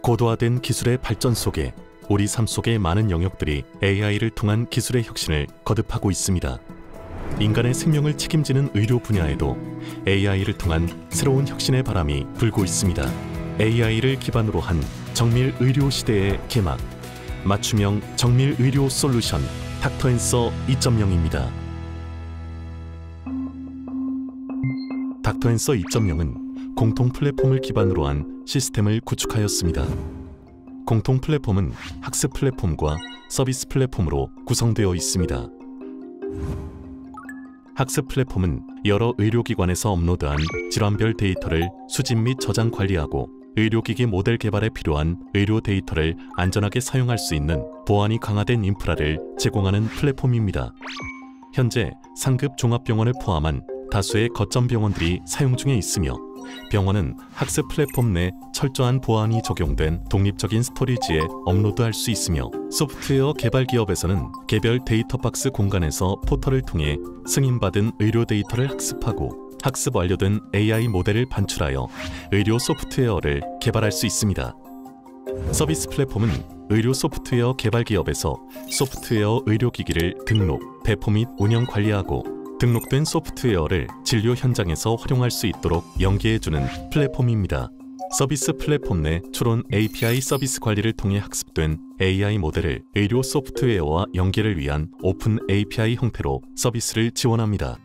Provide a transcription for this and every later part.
고도화된 기술의 발전 속에 우리 삶 속의 많은 영역들이 AI를 통한 기술의 혁신을 거듭하고 있습니다. 인간의 생명을 책임지는 의료 분야에도 AI를 통한 새로운 혁신의 바람이 불고 있습니다. AI를 기반으로 한 정밀 의료 시대의 개막, 맞춤형 정밀 의료 솔루션 닥터앤서 2.0입니다. 닥터앤서 2.0은 공통 플랫폼을 기반으로 한 시스템을 구축하였습니다. 공통 플랫폼은 학습 플랫폼과 서비스 플랫폼으로 구성되어 있습니다. 학습 플랫폼은 여러 의료기관에서 업로드한 질환별 데이터를 수집 및 저장 관리하고 의료기기 모델 개발에 필요한 의료 데이터를 안전하게 사용할 수 있는 보안이 강화된 인프라를 제공하는 플랫폼입니다. 현재 상급 종합병원을 포함한 다수의 거점 병원들이 사용 중에 있으며 병원은 학습 플랫폼 내 철저한 보안이 적용된 독립적인 스토리지에 업로드할 수 있으며 소프트웨어 개발 기업에서는 개별 데이터 박스 공간에서 포털을 통해 승인받은 의료 데이터를 학습하고 학습 완료된 AI 모델을 반출하여 의료 소프트웨어를 개발할 수 있습니다. 서비스 플랫폼은 의료 소프트웨어 개발 기업에서 소프트웨어 의료기기를 등록, 배포 및 운영 관리하고 등록된 소프트웨어를 진료 현장에서 활용할 수 있도록 연계해주는 플랫폼입니다. 서비스 플랫폼 내 추론 API 서비스 관리를 통해 학습된 AI 모델을 의료 소프트웨어와 연계를 위한 오픈 API 형태로 서비스를 지원합니다.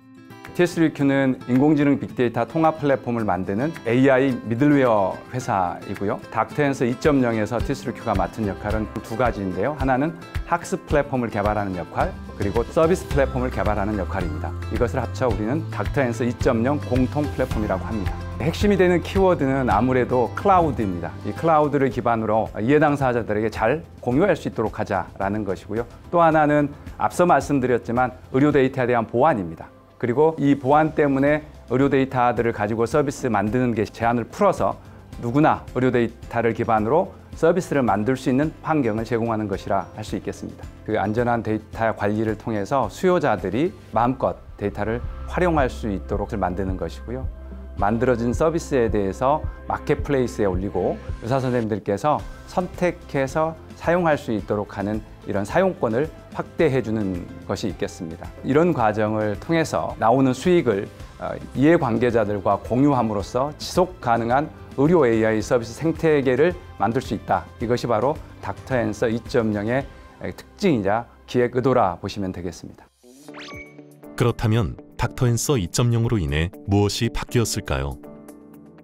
TSUQ는 인공지능 빅데이터 통합 플랫폼을 만드는 AI 미들웨어 회사이고요. 닥터앤서 2.0에서 TSUQ가 맡은 역할은 두 가지인데요. 하나는 학습 플랫폼을 개발하는 역할, 그리고 서비스 플랫폼을 개발하는 역할입니다. 이것을 합쳐 우리는 닥터앤서 2.0 공통 플랫폼이라고 합니다. 핵심이 되는 키워드는 아무래도 클라우드입니다. 이 클라우드를 기반으로 이해 당사자들에게 잘 공유할 수 있도록 하자라는 것이고요. 또 하나는 앞서 말씀드렸지만 의료 데이터에 대한 보안입니다. 그리고 이 보안 때문에 의료 데이터들을 가지고 서비스 만드는 게 제한을 풀어서 누구나 의료 데이터를 기반으로 서비스를 만들 수 있는 환경을 제공하는 것이라 할 수 있겠습니다. 그 안전한 데이터 관리를 통해서 수요자들이 마음껏 데이터를 활용할 수 있도록 만드는 것이고요. 만들어진 서비스에 대해서 마켓플레이스에 올리고 의사 선생님들께서 선택해서 사용할 수 있도록 하는 이런 사용권을 확대해주는 것이 있겠습니다. 이런 과정을 통해서 나오는 수익을 이해관계자들과 공유함으로써 지속 가능한 의료 AI 서비스 생태계를 만들 수 있다. 이것이 바로 닥터앤서 2.0의 특징이자 기획 의도라 보시면 되겠습니다. 그렇다면 닥터앤서 2.0으로 인해 무엇이 바뀌었을까요?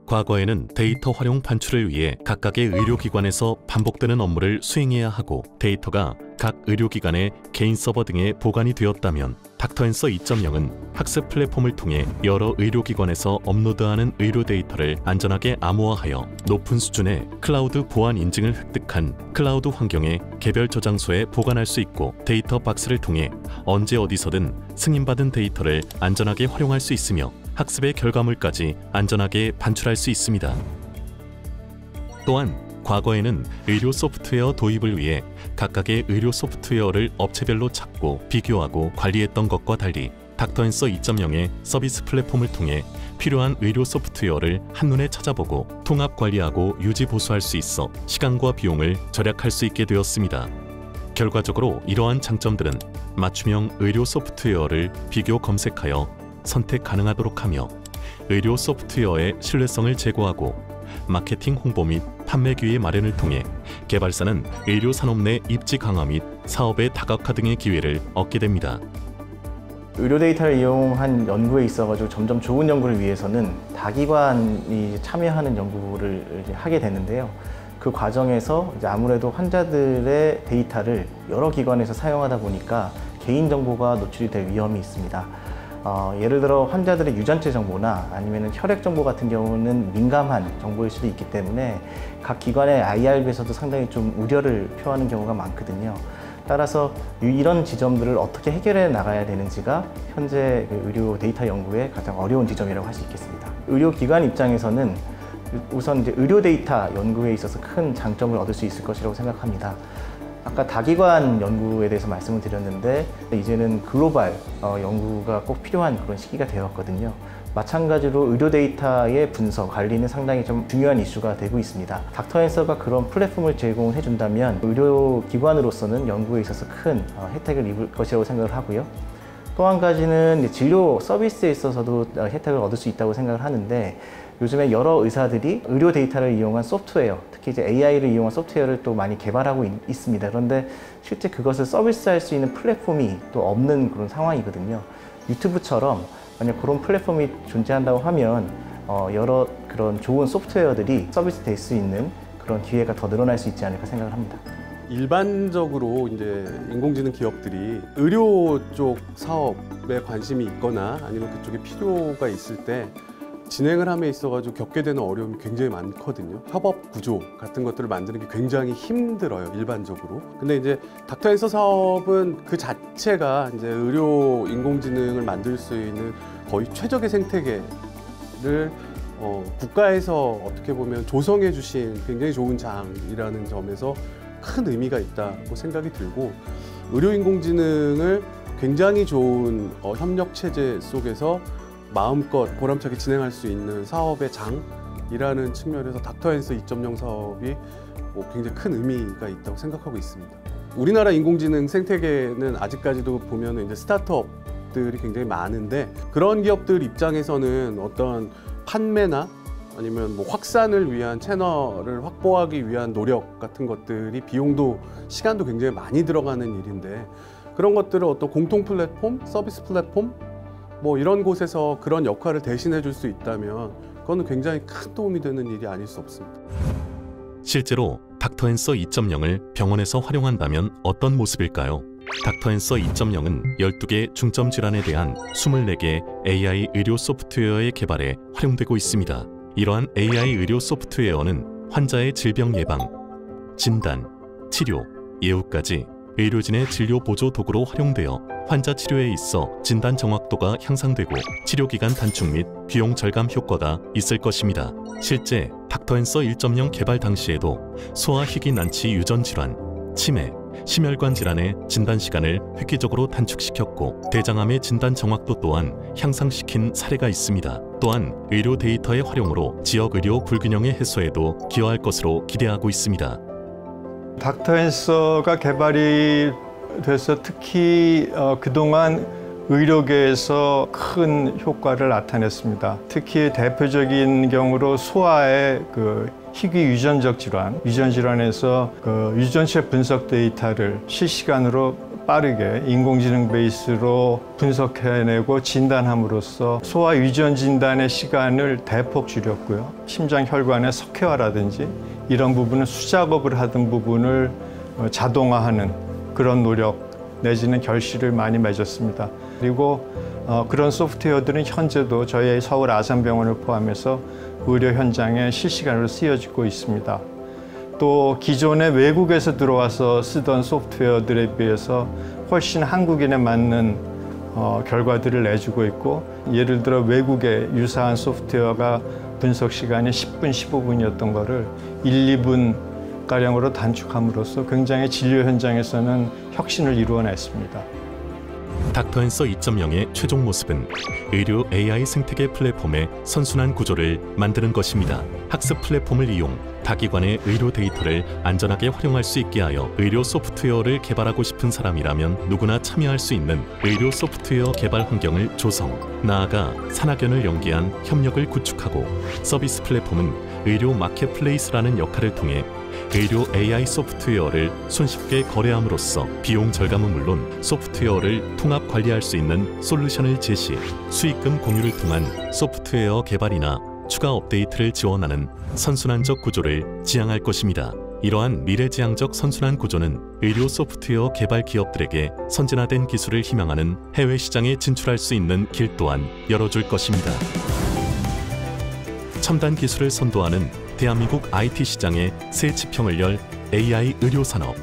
과거에는 데이터 활용 반출을 위해 각각의 의료기관에서 반복되는 업무를 수행해야 하고 데이터가 각 의료기관의 개인 서버 등에 보관이 되었다면 닥터앤서 2.0은 학습 플랫폼을 통해 여러 의료기관에서 업로드하는 의료 데이터를 안전하게 암호화하여 높은 수준의 클라우드 보안 인증을 획득한 클라우드 환경의 개별 저장소에 보관할 수 있고 데이터 박스를 통해 언제 어디서든 승인받은 데이터를 안전하게 활용할 수 있으며 학습의 결과물까지 안전하게 반출할 수 있습니다. 또한 과거에는 의료 소프트웨어 도입을 위해 각각의 의료 소프트웨어를 업체별로 찾고 비교하고 관리했던 것과 달리 닥터앤서 2.0의 서비스 플랫폼을 통해 필요한 의료 소프트웨어를 한눈에 찾아보고 통합 관리하고 유지 보수할 수 있어 시간과 비용을 절약할 수 있게 되었습니다. 결과적으로 이러한 장점들은 맞춤형 의료 소프트웨어를 비교 검색하여 선택 가능하도록 하며 의료 소프트웨어의 신뢰성을 제고하고 마케팅 홍보 및 판매 기회 마련을 통해 개발사는 의료 산업 내 입지 강화 및 사업의 다각화 등의 기회를 얻게 됩니다. 의료 데이터를 이용한 연구에 있어가지고 점점 좋은 연구를 위해서는 다기관이 참여하는 연구를 하게 되는데요. 그 과정에서 아무래도 환자들의 데이터를 여러 기관에서 사용하다 보니까 개인정보가 노출이 될 위험이 있습니다. 예를 들어 환자들의 유전체 정보나 아니면 혈액 정보 같은 경우는 민감한 정보일 수도 있기 때문에 각 기관의 IRB에서도 상당히 좀 우려를 표하는 경우가 많거든요. 따라서 이런 지점들을 어떻게 해결해 나가야 되는지가 현재 의료 데이터 연구의 가장 어려운 지점이라고 할 수 있겠습니다. 의료기관 입장에서는 우선 이제 의료 데이터 연구에 있어서 큰 장점을 얻을 수 있을 것이라고 생각합니다. 아까 다기관 연구에 대해서 말씀을 드렸는데 이제는 글로벌 연구가 꼭 필요한 그런 시기가 되었거든요. 마찬가지로 의료 데이터의 분석, 관리는 상당히 좀 중요한 이슈가 되고 있습니다. 닥터앤서가 그런 플랫폼을 제공해 준다면 의료기관으로서는 연구에 있어서 큰 혜택을 입을 것이라고 생각을 하고요. 또 한 가지는 진료 서비스에 있어서도 혜택을 얻을 수 있다고 생각을 하는데, 요즘에 여러 의사들이 의료 데이터를 이용한 소프트웨어, 특히 이제 AI를 이용한 소프트웨어를 또 많이 개발하고 있습니다. 그런데 실제 그것을 서비스할 수 있는 플랫폼이 또 없는 그런 상황이거든요. 유튜브처럼 만약 그런 플랫폼이 존재한다고 하면 여러 그런 좋은 소프트웨어들이 서비스될 수 있는 그런 기회가 더 늘어날 수 있지 않을까 생각을 합니다. 일반적으로 이제 인공지능 기업들이 의료 쪽 사업에 관심이 있거나 아니면 그쪽에 필요가 있을 때 진행을 함에 있어가지고 겪게 되는 어려움이 굉장히 많거든요. 협업 구조 같은 것들을 만드는 게 굉장히 힘들어요, 일반적으로. 근데 이제 닥터앤서 사업은 그 자체가 이제 의료 인공지능을 만들 수 있는 거의 최적의 생태계를 국가에서 어떻게 보면 조성해 주신 굉장히 좋은 장이라는 점에서 큰 의미가 있다고 생각이 들고, 의료 인공지능을 굉장히 좋은 협력 체제 속에서 마음껏 보람차게 진행할 수 있는 사업의 장이라는 측면에서 닥터앤서 2.0 사업이 굉장히 큰 의미가 있다고 생각하고 있습니다. 우리나라 인공지능 생태계는 아직까지도 보면 이제 스타트업들이 굉장히 많은데, 그런 기업들 입장에서는 어떤 판매나 아니면 뭐 확산을 위한 채널을 확보하기 위한 노력 같은 것들이 비용도 시간도 굉장히 많이 들어가는 일인데, 그런 것들을 어떤 공통 플랫폼, 서비스 플랫폼 뭐 이런 곳에서 그런 역할을 대신해 줄 수 있다면 그거는 굉장히 큰 도움이 되는 일이 아닐 수 없습니다. 실제로 닥터앤서 2.0을 병원에서 활용한다면 어떤 모습일까요? 닥터앤서 2.0은 12개 중점 질환에 대한 24개의 AI 의료 소프트웨어의 개발에 활용되고 있습니다. 이러한 AI 의료 소프트웨어는 환자의 질병 예방, 진단, 치료, 예후까지 의료진의 진료 보조 도구로 활용되어 환자 치료에 있어 진단 정확도가 향상되고 치료기간 단축 및 비용 절감 효과가 있을 것입니다. 실제 닥터앤서 1.0 개발 당시에도 소아희귀 난치 유전 질환, 치매, 심혈관 질환의 진단 시간을 획기적으로 단축시켰고 대장암의 진단 정확도 또한 향상시킨 사례가 있습니다. 또한 의료 데이터의 활용으로 지역 의료 불균형의 해소에도 기여할 것으로 기대하고 있습니다. 닥터앤서가 개발이 돼서 특히 그동안 의료계에서 큰 효과를 나타냈습니다. 특히 대표적인 경우로 소아의 희귀 유전적 질환, 유전 질환에서 유전체 분석 데이터를 실시간으로 빠르게 인공지능 베이스로 분석해내고 진단함으로써 소아 유전 진단의 시간을 대폭 줄였고요. 심장 혈관의 석회화라든지 이런 부분은 수작업을 하던 부분을 자동화하는 그런 노력 내지는 결실을 많이 맺었습니다. 그리고 그런 소프트웨어들은 현재도 저희 서울 아산병원을 포함해서 의료 현장에 실시간으로 쓰여지고 있습니다. 또 기존에 외국에서 들어와서 쓰던 소프트웨어들에 비해서 훨씬 한국인에 맞는 결과들을 내주고 있고, 예를 들어 외국의 유사한 소프트웨어가 분석 시간이 10분, 15분이었던 거를 1, 2분 가량으로 단축함으로써 굉장히 진료 현장에서는 혁신을 이루어냈습니다. 닥터앤서 2.0의 최종 모습은 의료 AI 생태계 플랫폼의 선순환 구조를 만드는 것입니다. 학습 플랫폼을 이용 타기관의 의료 데이터를 안전하게 활용할 수 있게 하여 의료 소프트웨어를 개발하고 싶은 사람이라면 누구나 참여할 수 있는 의료 소프트웨어 개발 환경을 조성, 나아가 산학연을 연계한 협력을 구축하고, 서비스 플랫폼은 의료 마켓플레이스라는 역할을 통해 의료 AI 소프트웨어를 손쉽게 거래함으로써 비용 절감은 물론 소프트웨어를 통합 관리할 수 있는 솔루션을 제시, 수익금 공유를 통한 소프트웨어 개발이나 추가 업데이트를 지원하는 선순환적 구조를 지향할 것입니다. 이러한 미래지향적 선순환 구조는 의료 소프트웨어 개발 기업들에게 선진화된 기술을 희망하는 해외 시장에 진출할 수 있는 길 또한 열어줄 것입니다. 첨단 기술을 선도하는 대한민국 IT 시장에 새 지평을 열 AI 의료 산업.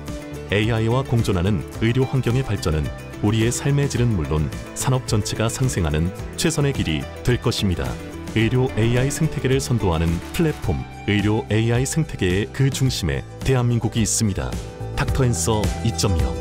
AI와 공존하는 의료 환경의 발전은 우리의 삶의 질은 물론 산업 전체가 상생하는 최선의 길이 될 것입니다. 의료 AI 생태계를 선도하는 플랫폼, 의료 AI 생태계의 그 중심에 대한민국이 있습니다. 닥터앤서 2.0